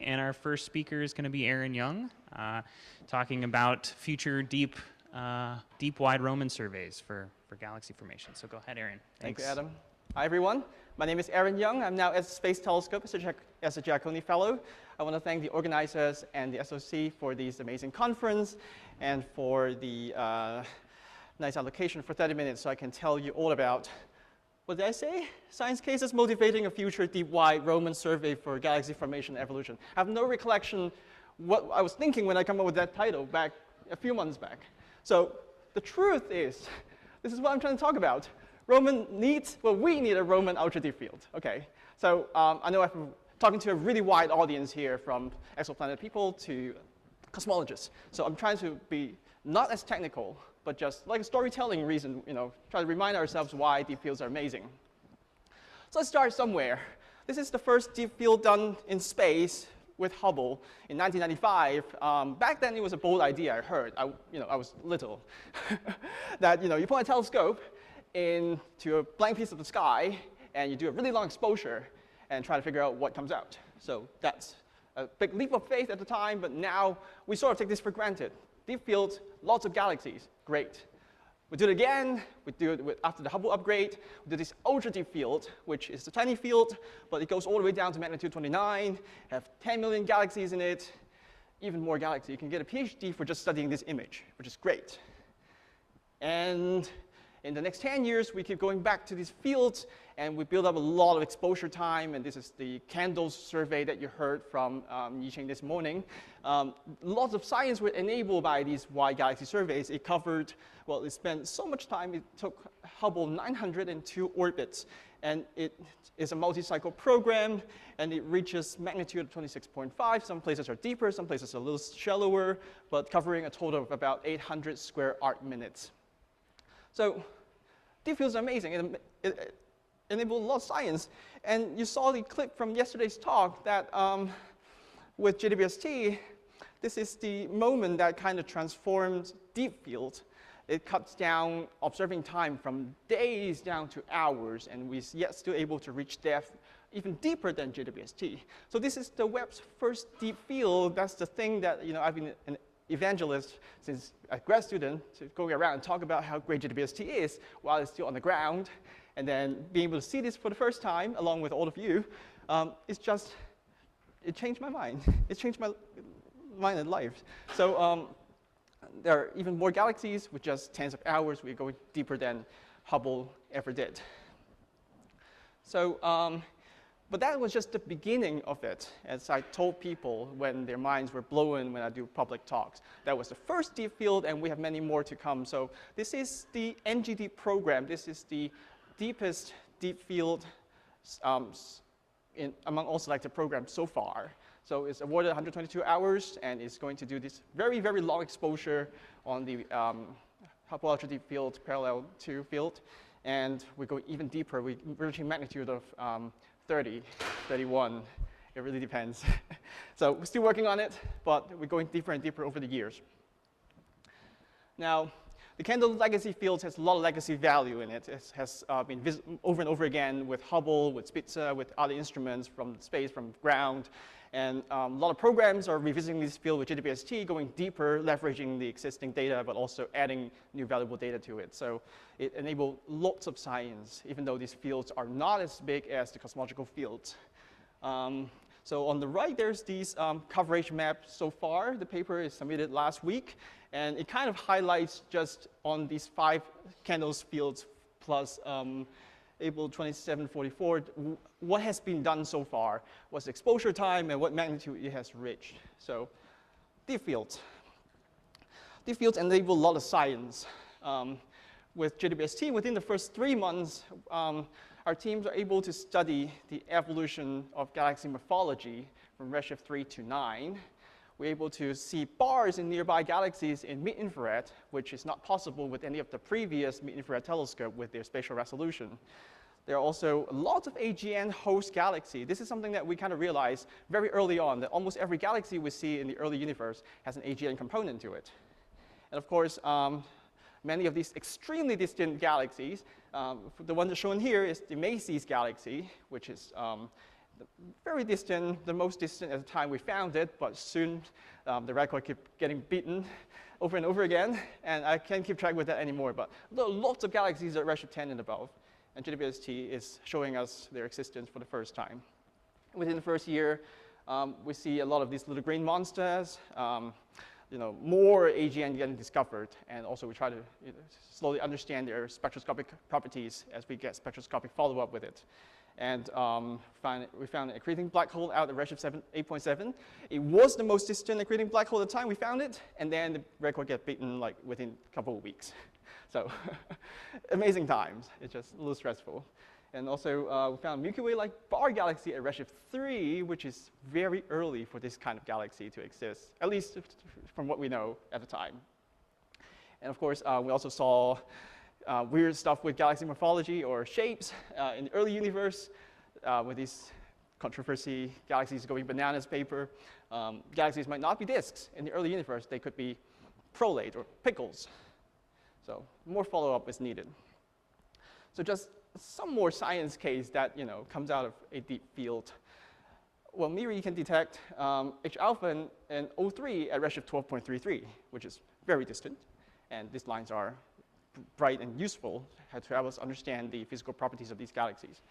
And our first speaker is going to be Aaron Young, talking about future deep wide Roman surveys for galaxy formation. So go ahead, Aaron. Thank you, Adam. Hi, everyone. My name is Aaron Young. I'm now at the Space Telescope as a Giacconi Fellow. I want to thank the organizers and the SOC for this amazing conference and for the nice allocation for 30 minutes so I can tell you all about, what did I say? Science cases motivating a future deep wide Roman survey for galaxy formation and evolution. I have no recollection what I was thinking when I came up with that title back a few months back. So the truth is, this is what I'm trying to talk about. We need a Roman ultra-deep field. Okay, so I know I'm talking to a really wide audience here, from exoplanet people to cosmologists. So I'm trying to be not as technical, but just like a storytelling reason, try to remind ourselves why deep fields are amazing. So let's start somewhere. This is the first deep field done in space with Hubble in 1995. Back then, it was a bold idea. I heard. I was little. That you point a telescope into a blank piece of the sky, and you do a really long exposure and try to figure out what comes out. So that's a big leap of faith at the time, but now we sort of take this for granted. Deep fields, lots of galaxies, great. We do it again. We do it after the Hubble upgrade. We do this ultra deep field, which is a tiny field, but it goes all the way down to magnitude 29, have 10 million galaxies in it, even more galaxies. You can get a PhD for just studying this image, which is great. And in the next 10 years, we keep going back to these fields, and we build up a lot of exposure time. And this is the candles survey that you heard from Yicheng this morning. Lots of science was enabled by these wide galaxy surveys. It covered, well, it spent so much time. It took Hubble 902 orbits. And it is a multi-cycle program, and it reaches magnitude of 26.5. Some places are deeper, some places are a little shallower, but covering a total of about 800 square arc minutes. So deep fields are amazing. It enabled a lot of science. And you saw the clip from yesterday's talk that with JWST, this is the moment that kind of transformed deep field. It cuts down observing time from days down to hours, and we're yet still able to reach depth even deeper than JWST. So this is the Webb's first deep field. That's the thing that I've been an evangelist since a grad student, to go around and talk about how great JWST is while it's still on the ground. And then being able to see this for the first time, along with all of you, it changed my mind. It changed my mind and life. So there are even more galaxies with just tens of hours. We're going deeper than Hubble ever did. So, but that was just the beginning of it, as I told people when their minds were blown when I do public talks. That was the first deep field, and we have many more to come. So this is the NGD program. This is the deepest deep field among all selected programs so far. So it's awarded 122 hours, and it's going to do this very, very long exposure on the Hubble Ultra Deep Field parallel 2 field. And we go even deeper. We're reaching magnitude of 30, 31. It really depends. So we're still working on it, but we're going deeper and deeper over the years. Now, the Candle legacy field has a lot of legacy value in it. It has been over and over again with Hubble, with Spitzer, with other instruments from space, from ground. And a lot of programs are revisiting this field with JWST, going deeper, leveraging the existing data, but also adding new valuable data to it. So it enabled lots of science, even though these fields are not as big as the cosmological fields. So on the right, there's these coverage maps so far. The paper is submitted last week, and it kind of highlights just on these 5 candles fields plus April 2744, what has been done so far, what's the exposure time, and what magnitude it has reached. So deep fields. Deep fields enable a lot of science. With JWST, within the first 3 months, our teams are able to study the evolution of galaxy morphology from redshift 3 to 9. We're able to see bars in nearby galaxies in mid-infrared, which is not possible with any of the previous mid-infrared telescopes with their spatial resolution. There are also lots of AGN host galaxies. This is something that we kind of realized very early on, that almost every galaxy we see in the early universe has an AGN component to it. And of course, many of these extremely distant galaxies, the one that's shown here is the Macy's galaxy, which is very distant, the most distant at the time we found it, but soon the record kept getting beaten over and over again, and I can't keep track with that anymore, but lots of galaxies at redshift 10 and above, and JWST is showing us their existence for the first time. Within the first year, we see a lot of these little green monsters, more AGN getting discovered, and also we try to slowly understand their spectroscopic properties as we get spectroscopic follow-up with it. And we found an accreting black hole out at redshift 8.7. It was the most distant accreting black hole at the time we found it, and then the record got beaten like within a couple of weeks. So amazing times. It's just a little stressful. And also we found Milky Way-like bar galaxy at redshift 3, which is very early for this kind of galaxy to exist, at least from what we know at the time. And of course, we also saw weird stuff with galaxy morphology or shapes in the early universe with these controversy, galaxies going bananas paper. Galaxies might not be disks in the early universe. They could be prolate or pickles. So more follow-up is needed. So just some more science case that comes out of a deep field. Well, MIRI can detect H alpha and O3 at redshift 12.33, which is very distant. And these lines are bright and useful to help us understand the physical properties of these galaxies.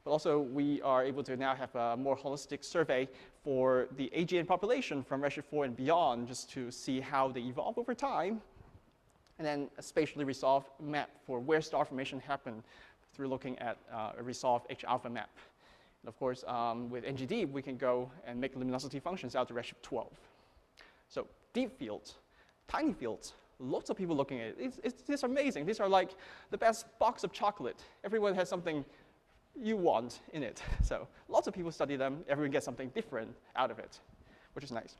But also, we are able to now have a more holistic survey for the AGN population from redshift 4 and beyond, just to see how they evolve over time, and then a spatially resolved map for where star formation happened through looking at a resolved H alpha map. And of course, with NGD, we can go and make luminosity functions out to redshift 12. So deep fields, tiny fields, lots of people looking at it. These are amazing. These are like the best box of chocolate. Everyone has something you want in it. So lots of people study them. Everyone gets something different out of it, which is nice.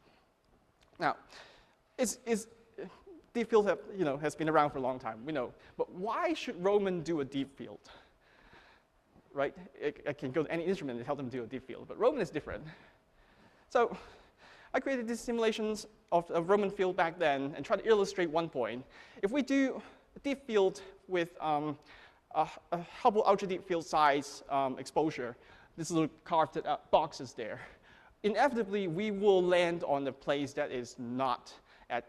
Now, deep field has been around for a long time, we know. But why should Roman do a deep field? Right? It can go to any instrument and help them do a deep field, but Roman is different. So I created these simulations of a Roman field back then and tried to illustrate one point. If we do a deep field with a Hubble ultra deep field size exposure, these little carved boxes there, inevitably we will land on a place that is not at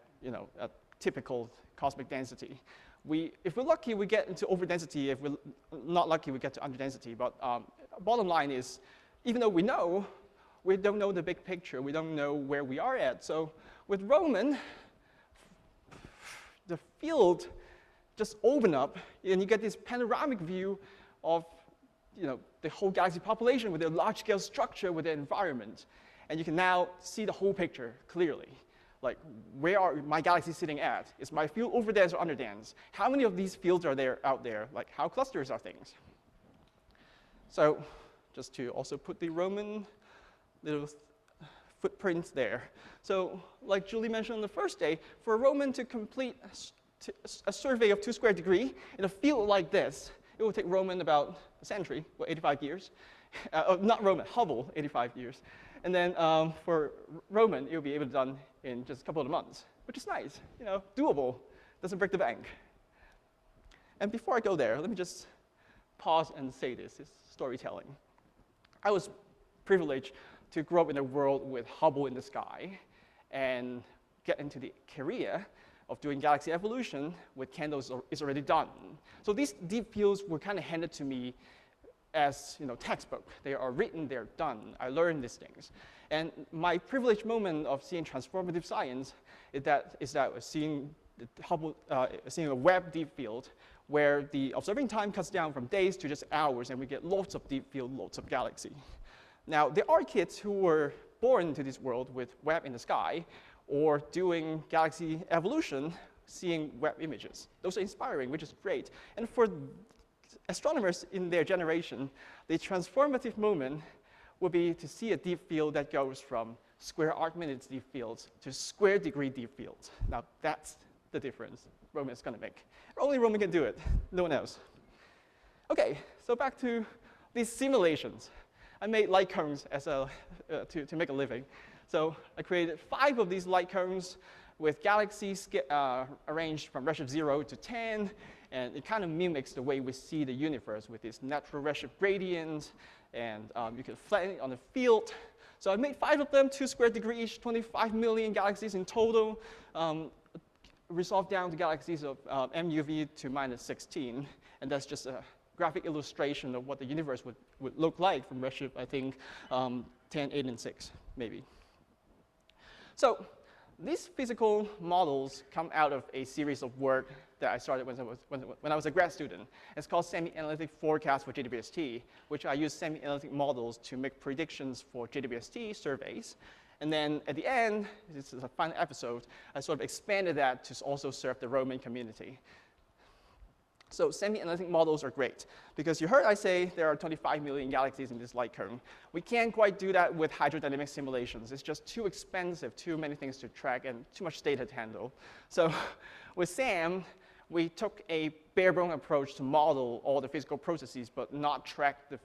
a typical cosmic density. If we're lucky, we get into overdensity. If we're not lucky, we get to underdensity. But bottom line is, even though we don't know the big picture. We don't know where we are at. So with Roman, the field just open up, and you get this panoramic view of the whole galaxy population with their large-scale structure, with their environment. And you can now see the whole picture clearly. Like, where are my galaxies sitting at? Is my field overdense or underdense? How many of these fields are there out there? Like, how clusters are things? So just to also put the Roman little footprints there. So like Julie mentioned on the first day, for a Roman to complete a survey of 2 square degree in a field like this, it will take Roman about a century, 85 years. Not Roman, Hubble, 85 years. And then for Roman, it will be able to be done in just a couple of months, which is nice, doable, doesn't break the bank. And before I go there, let me just pause and say this is storytelling. I was privileged to grow up in a world with Hubble in the sky and get into the career of doing galaxy evolution with candles is already done. So these deep fields were kind of handed to me as textbook. They are written, they're done. I learned these things. And my privileged moment of seeing transformative science is that seeing the Hubble, seeing a Webb deep field where the observing time cuts down from days to just hours, and we get lots of deep field, lots of galaxy. Now, there are kids who were born into this world with Webb in the sky, or doing galaxy evolution, seeing Webb images. Those are inspiring, which is great. And for astronomers in their generation, the transformative moment would be to see a deep field that goes from square arc minutes deep fields to square degree deep fields. Now, that's the difference Roman is going to make. Only Roman can do it, no one else. Okay, so back to these simulations. I made light cones as to make a living. So I created 5 of these light cones with galaxies arranged from redshift 0 to 10, And it kind of mimics the way we see the universe with this natural redshift gradient, and you can flatten it on the field. So I made 5 of them, 2 square degree each, 25 million galaxies in total, resolved down to galaxies of MUV to -16. And that's just a graphic illustration of what the universe would look like from redshift, I think, 10, 8, and 6, maybe. So these physical models come out of a series of work that I started when I was a grad student. It's called Semi-Analytic Forecast for JWST, which I use semi-analytic models to make predictions for JWST surveys. And then at the end, this is a final episode, I sort of expanded that to also serve the Roman community. So semi-analytic models are great, because you heard I say there are 25 million galaxies in this light cone. We can't quite do that with hydrodynamic simulations. It's just too expensive, too many things to track, and too much data to handle. So with SAM, we took a bare-bone approach to model all the physical processes, but not track the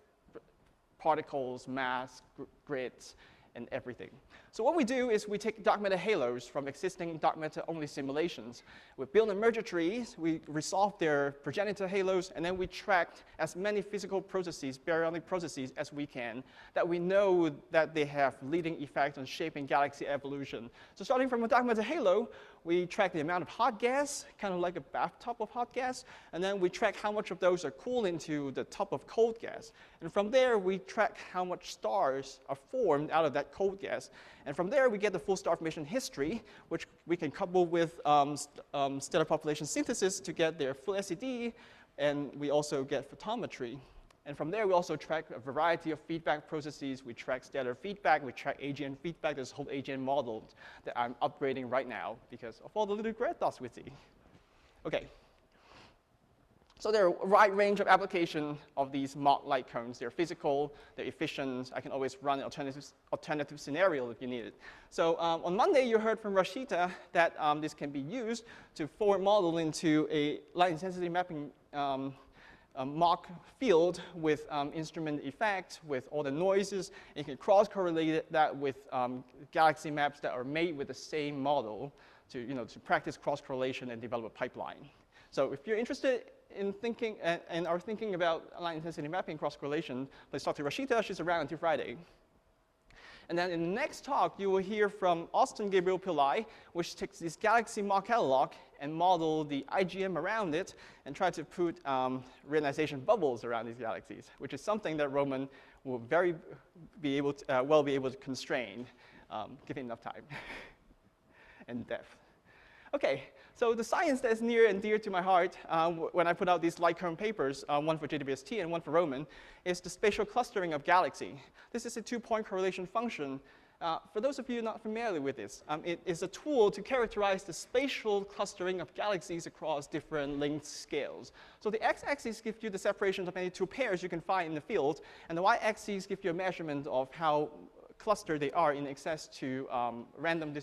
particles, mass, grids, and everything. So what we do is we take dark matter halos from existing dark matter-only simulations. We build a merger trees, we resolve their progenitor halos, and then we track as many physical processes, baryonic processes, as we can, that we know that they have leading effects on shaping galaxy evolution. So starting from a dark matter halo, we track the amount of hot gas, kind of like a bathtub of hot gas, and then we track how much of those are cooled into the tub of cold gas. And from there, we track how much stars are formed out of that cold gas. And from there, we get the full star formation history, which we can couple with stellar population synthesis to get their full SED, and we also get photometry. And from there, we also track a variety of feedback processes. We track stellar feedback, we track AGN feedback. There's a whole AGN model that I'm upgrading right now because of all the little gray dots we see. Okay. So there are a wide range of application of these Mach light cones. They're physical, they're efficient. I can always run an alternative scenario if you need it. So on Monday, you heard from Rashida that this can be used to forward model into a light intensity mapping Mach field with instrument effects, with all the noises. And you can cross-correlate that with galaxy maps that are made with the same model to practice cross-correlation and develop a pipeline. So if you're interested in thinking and are thinking about light intensity mapping cross-correlation, please talk to Rashida. She's around until Friday. And then in the next talk, you will hear from Austin Gabriel Pillai, which takes this galaxy Mach catalog and model the IGM around it and try to put reionization bubbles around these galaxies, which is something that Roman will be able to constrain, given enough time and depth. Okay, so the science that is near and dear to my heart when I put out these light current papers, one for JWST and one for Roman, is the spatial clustering of galaxy. This is a 2-point correlation function. For those of you not familiar with this, it is a tool to characterize the spatial clustering of galaxies across different length scales. So the x-axis gives you the separations of any 2 pairs you can find in the field, and the y-axis gives you a measurement of how clustered they are in excess to random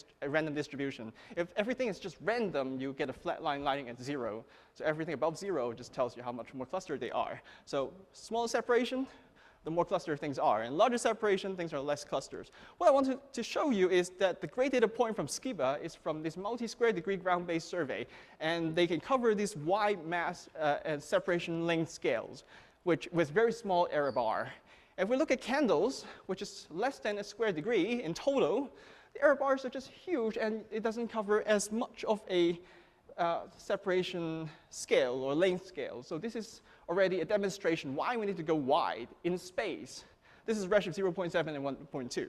distribution. If everything is just random, you get a flat line lining at 0. So everything above 0 just tells you how much more clustered they are. So smaller separation, the more clustered things are. And larger separation, things are less clusters. What I wanted to show you is that the great data point from Skiba is from this multi-square degree ground-based survey. And they can cover these wide mass and separation length scales, which with very small error bar. If we look at candles, which is less than a square degree in total, the error bars are just huge, and it doesn't cover as much of a separation scale or length scale. So this is already a demonstration why we need to go wide in space. This is redshift 0.7 and 1.2.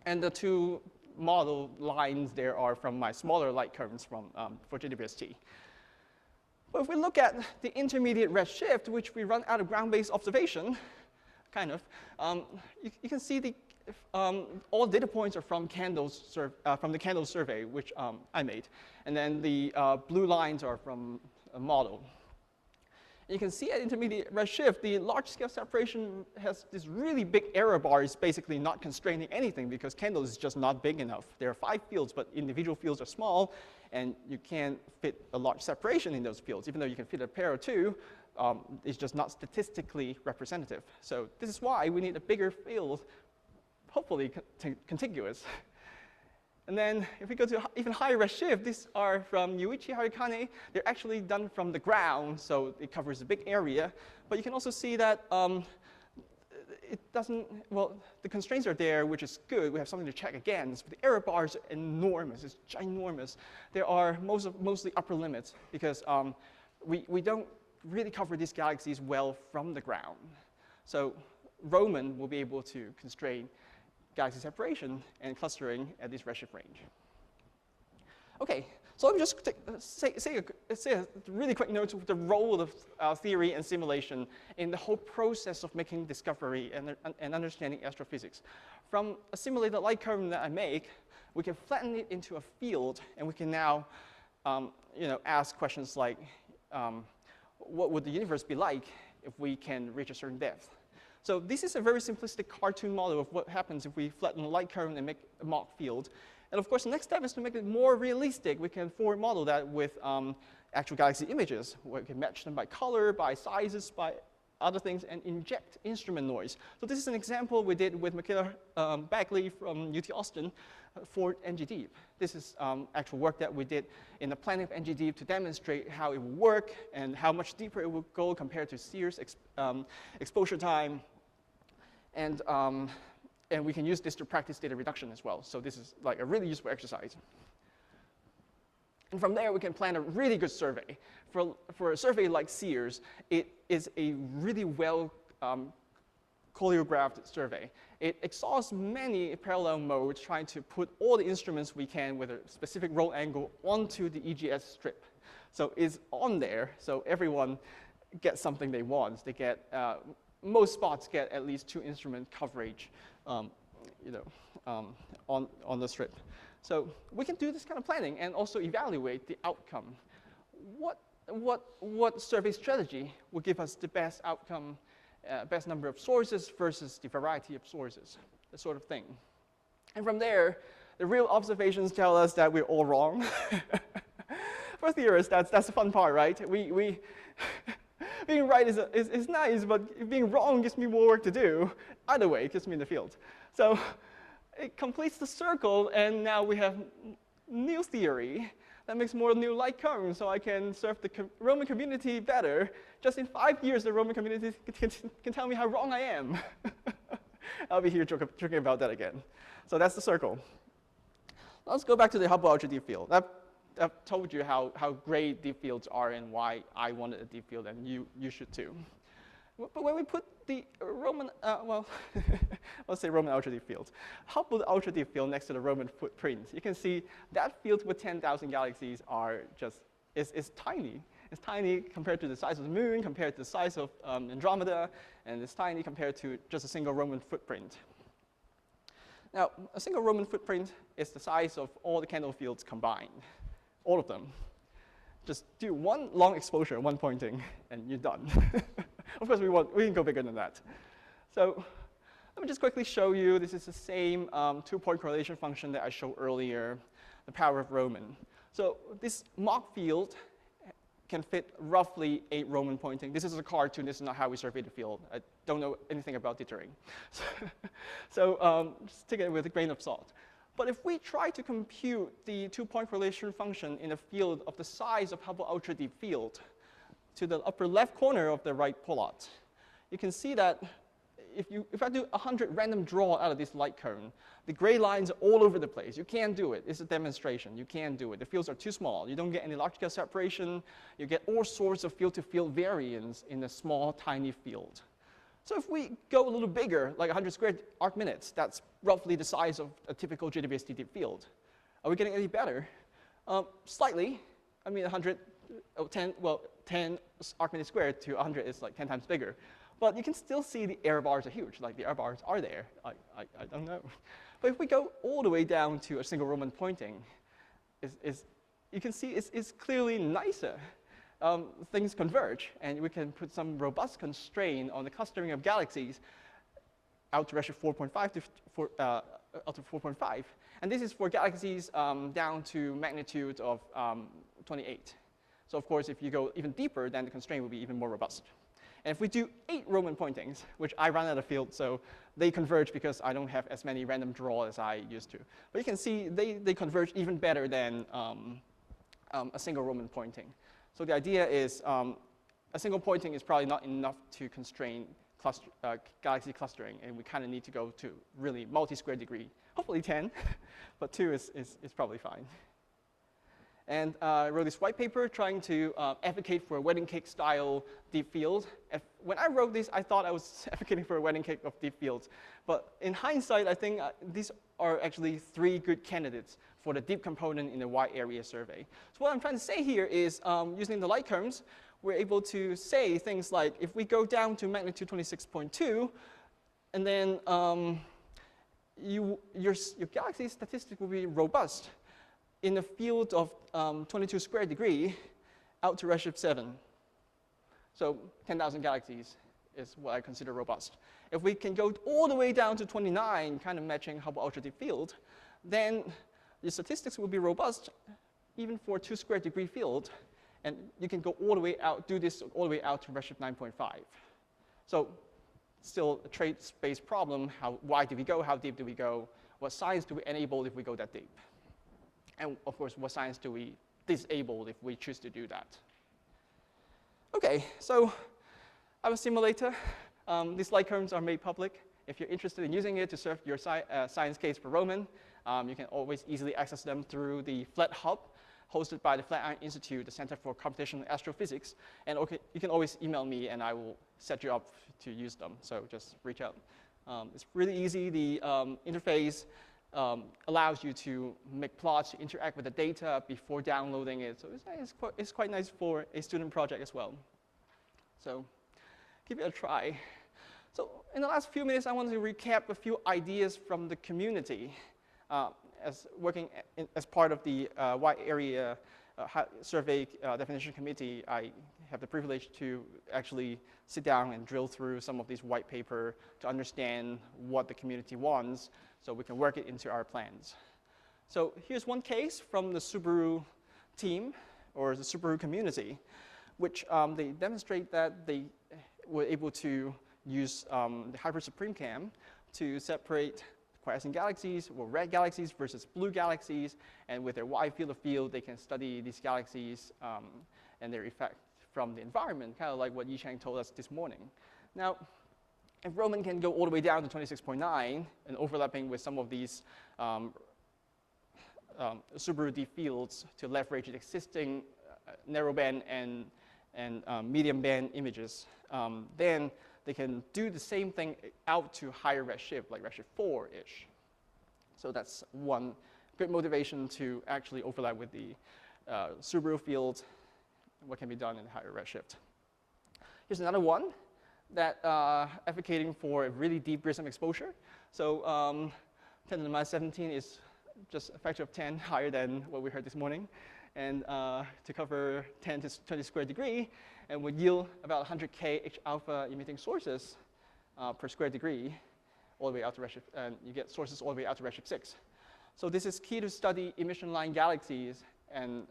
And the 2 model lines there are from my smaller light currents for JWST. But if we look at the intermediate redshift, which we run out of ground-based observation, kind of, you can see all data points are from the candles survey, which I made. And then the blue lines are from a model. And you can see at intermediate redshift, the large-scale separation has this really big error bar. It's basically not constraining anything because candles is just not big enough. There are 5 fields, but individual fields are small, and you can't fit a large separation in those fields. Even though you can fit a pair or 2, it's just not statistically representative. So this is why we need a bigger field, hopefully contiguous. And then if we go to even higher redshift, these are from Yuichi Harikane. They're actually done from the ground, so it covers a big area. But you can also see that it doesn't, well, the constraints are there, which is good. We have something to check against. But the error bars are enormous. It's ginormous. There are mostly upper limits because we don't really cover these galaxies well from the ground. So Roman will be able to constrain galaxy separation and clustering at this redshift range. Okay, so let me just say a really quick note of the role of theory and simulation in the whole process of making discovery and understanding astrophysics. From a simulated light current that I make, we can flatten it into a field, and we can now ask questions like, what would the universe be like if we can reach a certain depth? So this is a very simplistic cartoon model of what happens if we flatten a light current and make a Mach field. And of course, the next step is to make it more realistic. We can forward model that with actual galaxy images, where we can match them by color, by sizes, by other things, and inject instrument noise. So this is an example we did with Michaela Bagley from UT Austin for NGDeep. This is actual work that we did in the planning of NGDeep to demonstrate how it would work and how much deeper it would go compared to Sears exposure time. And we can use this to practice data reduction as well. So this is like a really useful exercise. And from there, we can plan a really good survey. For a survey like Sears, it is a really well choreographed survey. It exhausts many parallel modes, trying to put all the instruments we can with a specific roll angle onto the EGS strip. So it's on there, so everyone gets something they want. They get most spots get at least 2 instrument coverage, on the strip. So we can do this kind of planning and also evaluate the outcome. What survey strategy will give us the best outcome, best number of sources versus the variety of sources, that sort of thing. And from there, the real observations tell us that we're all wrong. For theorists, that's the fun part, right? Being right is nice, but being wrong gives me more work to do. Either way, it keeps me in the field. So it completes the circle, and now we have new theory that makes more new light currents, so I can serve the Roman community better. Just in 5 years, the Roman community can tell me how wrong I am. I'll be here joking about that again. So that's the circle. Let's go back to the Hubble ultra deep field. I've told you how great deep fields are and why I wanted a deep field, and you should too. But when we put the Roman, let's say Roman ultra deep field, Hubble ultra deep field next to the Roman footprint, you can see that field with 10,000 galaxies is tiny. It's tiny compared to the size of the moon, compared to the size of Andromeda, and it's tiny compared to just a single Roman footprint. Now, a single Roman footprint is the size of all the candle fields combined. All of them. Just do one long exposure, one pointing, and you're done. Of course, we can go bigger than that. So let me just quickly show you. This is the same 2-point correlation function that I showed earlier, the power of Roman. So this Mach field can fit roughly 8 Roman pointing. This is a cartoon. This is not how we survey the field. I don't know anything about dithering. So just take it with a grain of salt. But if we try to compute the 2-point correlation function in a field of the size of Hubble ultra deep field to the upper left corner of the right plot, you can see that if I do 100 random draw out of this light cone, the gray lines are all over the place. You can't do it. It's a demonstration. You can't do it. The fields are too small. You don't get any large scale separation. You get all sorts of field-to-field variance in a small, tiny field. So if we go a little bigger, like 100 square arc minutes, that's roughly the size of a typical JWST deep field. Are we getting any better? Slightly. I mean, 10 arc minutes squared to 100 is like 10 times bigger. But you can still see the error bars are huge. Like the error bars are there. I don't know. But if we go all the way down to a single Roman pointing, you can see it's clearly nicer. Things converge, and we can put some robust constraint on the clustering of galaxies out to redshift 4.5 to 4.5. And this is for galaxies down to magnitude of 28. So of course, if you go even deeper, then the constraint will be even more robust. And if we do 8 Roman pointings, which I ran out of field, so they converge because I don't have as many random draw as I used to. But you can see they converge even better than a single Roman pointing. So the idea is a single pointing is probably not enough to constrain galaxy clustering, and we kind of need to go to really multi-square degree, hopefully 10, but 2 is probably fine. And I wrote this white paper trying to advocate for a wedding cake style deep field. When I wrote this, I thought I was advocating for a wedding cake of deep fields. But in hindsight, I think these are actually 3 good candidates for the deep component in the wide area survey. So what I'm trying to say here is using the light cones, we're able to say things like, if we go down to magnitude 26.2, and then your galaxy statistic will be robust in a field of 22 square degree out to redshift 7. So 10,000 galaxies is what I consider robust. If we can go all the way down to 29, kind of matching Hubble ultra deep field, then the statistics will be robust even for a 2 square degree field. And you can go all the way out, do this all the way out to redshift 9.5. So still a trade space problem. How wide do we go? How deep do we go? What science do we enable if we go that deep? And of course, what science do we disable if we choose to do that? OK, so I have a simulator. These light curves are made public. If you're interested in using it to serve your science case for Roman, you can always easily access them through the FLET Hub, hosted by the Flatiron Institute, the Center for Computational Astrophysics. And okay, you can always email me, and I will set you up to use them. So just reach out. It's really easy. The interface allows you to make plots, to interact with the data before downloading it. So it's quite nice for a student project as well. So give it a try. So in the last few minutes, I want to recap a few ideas from the community. As working as part of the wide area survey definition committee, I have the privilege to actually sit down and drill through some of these white paper to understand what the community wants, so we can work it into our plans. So here's one case from the Subaru team, or the Subaru community, which they demonstrate that they were able to use the Hyper Supreme Cam to separate quiescent galaxies, or red galaxies versus blue galaxies, and with their wide field of view, they can study these galaxies and their effect from the environment, kind of like what Yichang told us this morning. Now, if Roman can go all the way down to 26.9 and overlapping with some of these Subaru deep fields to leverage the existing narrowband and medium band images, then they can do the same thing out to higher redshift, like redshift 4-ish. So that's one good motivation to actually overlap with the Subaru field, what can be done in higher redshift. Here's another one that advocating for a really deep Grissom exposure. So 10 to the minus 17 is just a factor of 10 higher than what we heard this morning. And to cover 10 to 20 square degree, and would yield about 100K H alpha emitting sources per square degree, all the way out to redshift, and you get sources all the way out to redshift 6. So this is key to study emission line galaxies and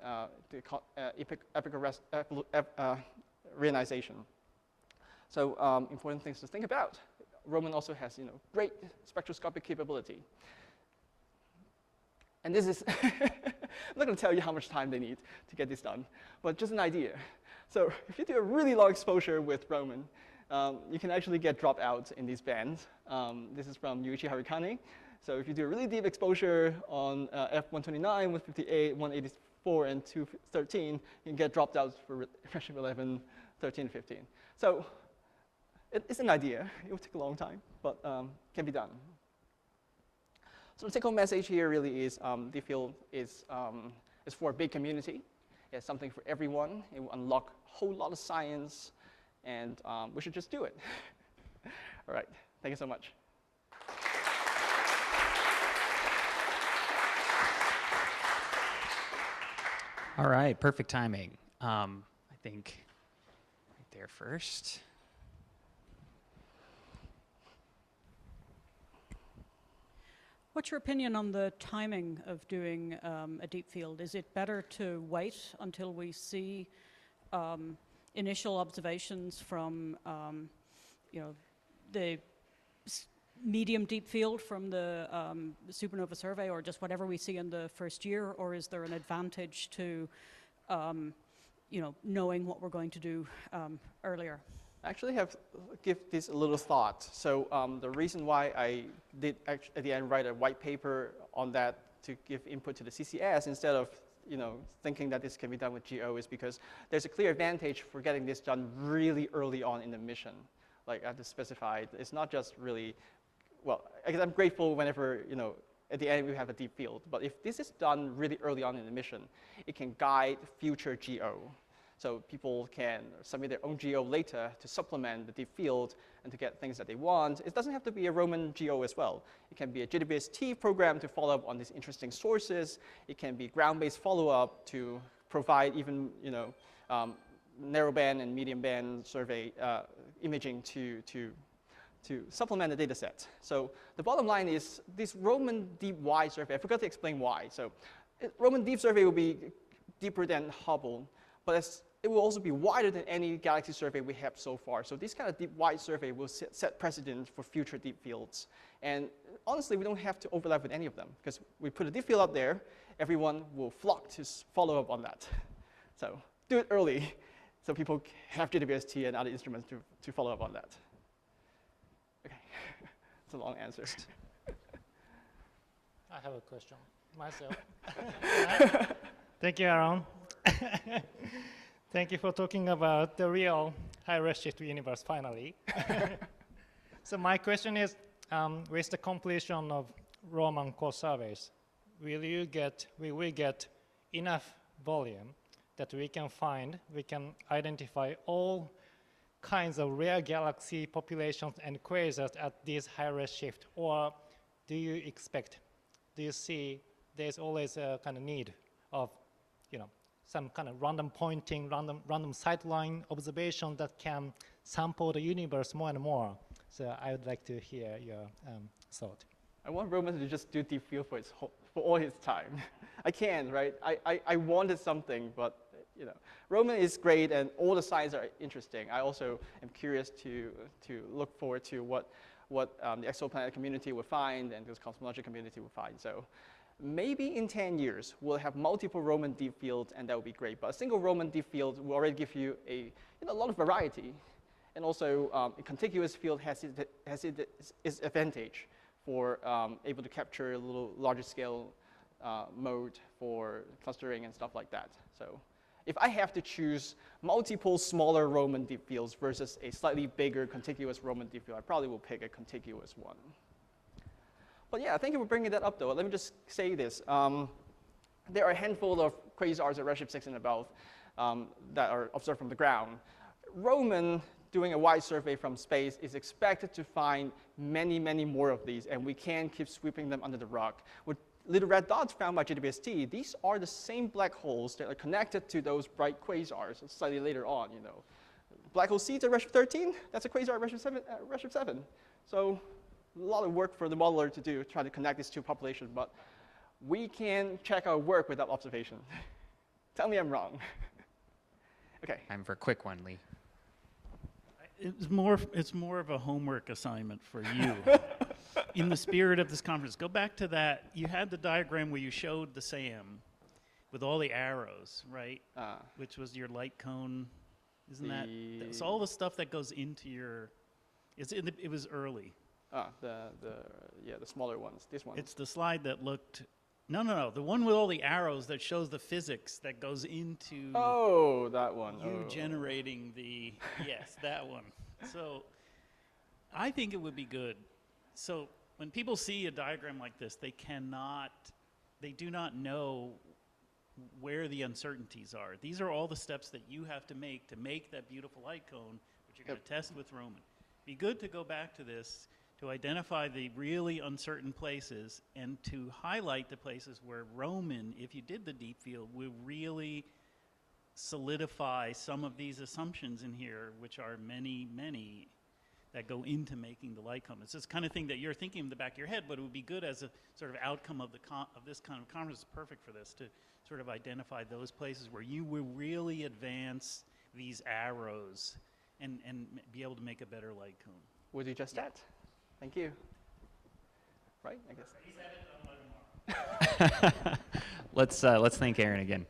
reionization. So important things to think about. Roman also has great spectroscopic capability. And this is, I'm not going to tell you how much time they need to get this done, but just an idea. So if you do a really long exposure with Roman, you can actually get dropouts in these bands. This is from Yuichi Harikane. So if you do a really deep exposure on F129, 158, 184, and 213, you can get dropouts for redshift 11, 13, 15. So it's an idea. It will take a long time, but can be done. So the take-home message here really is the field is for a big community. It's something for everyone. It will unlock a whole lot of science, and we should just do it. All right, thank you so much. All right, perfect timing. I think right there first. What's your opinion on the timing of doing a deep field? Is it better to wait until we see initial observations from, you know, the medium deep field from the supernova survey, or just whatever we see in the first year, or is there an advantage to, you know, knowing what we're going to do earlier? I actually have give this a little thought. So the reason why I did at the end write a white paper on that to give input to the CCS instead of thinking that this can be done with GO is because there's a clear advantage for getting this done really early on in the mission. Like I have to specify, it's not just really, well, I guess I'm grateful whenever, at the end we have a deep field. But if this is done really early on in the mission, it can guide future GO. So people can submit their own GO later to supplement the deep field and to get things that they want. It doesn't have to be a Roman GO as well. It can be a GWST program to follow up on these interesting sources. It can be ground-based follow-up to provide even narrowband and medium band survey imaging to supplement the data set. So the bottom line is this Roman deep wide survey, I forgot to explain why. So Roman deep survey will be deeper than Hubble, but it will also be wider than any galaxy survey we have so far. So this kind of deep wide survey will set precedent for future deep fields. And honestly, we don't have to overlap with any of them, because we put a deep field up there, everyone will flock to follow up on that. So do it early, so people have GWST and other instruments to follow up on that. Okay, it's a long answer. I have a question myself. Thank you, Aaron. Thank you for talking about the real high redshift universe finally. So my question is, with the completion of Roman core surveys, will we get enough volume that we can identify all kinds of rare galaxy populations and quasars at this high redshift? Or do you see there's always a kind of need of, some kind of random pointing, random sightline observation that can sample the universe more and more? So I would like to hear your thought. I want Roman to just do deep field for all his time. I can't, right? I wanted something, but Roman is great and all the signs are interesting. I also am curious to look forward to what the exoplanet community will find and this cosmology community will find. So maybe in 10 years, we'll have multiple Roman deep fields, and that would be great. But a single Roman deep field will already give you a lot of variety. And also, a contiguous field has its advantage for able to capture a little larger scale mode for clustering and stuff like that. So if I have to choose multiple smaller Roman deep fields versus a slightly bigger contiguous Roman deep field, I probably will pick a contiguous one. But yeah, thank you for bringing that up, though. Let me just say this. There are a handful of quasars at redshift 6 and above that are observed from the ground. Roman, doing a wide survey from space, is expected to find many, many more of these, and we can keep sweeping them under the rug. With little red dots found by GWST, these are the same black holes that are connected to those bright quasars slightly later on. Black hole seeds at redshift 13, that's a quasar at redshift 7. So a lot of work for the modeler to do, trying to connect these two populations, but we can check our work without observation. Tell me I'm wrong. Okay. Time for a quick one, Lee. It's more of a homework assignment for you. In the spirit of this conference, go back to that. You had the diagram where you showed the SAM with all the arrows, right? Which was your light cone. Isn't that's all the stuff that goes into your, it was early. The smaller ones, this one. It's the slide that looked, no, the one with all the arrows that shows the physics that goes into that one. Generating the, yes, that one. So I think it would be good. So when people see a diagram like this, they do not know where the uncertainties are. These are all the steps that you have to make that beautiful light cone, which you're going to test with Roman. Be good to go back to this, to identify the really uncertain places and to highlight the places where Roman, if you did the deep field, will really solidify some of these assumptions in here, which are many, many that go into making the light cone. It's this kind of thing that you're thinking in the back of your head, but it would be good as a sort of outcome of this kind of conference. It's perfect for this, to sort of identify those places where you will really advance these arrows and be able to make a better light cone. We'll do just that. Thank you. Right, I guess. Let's thank Aaron again.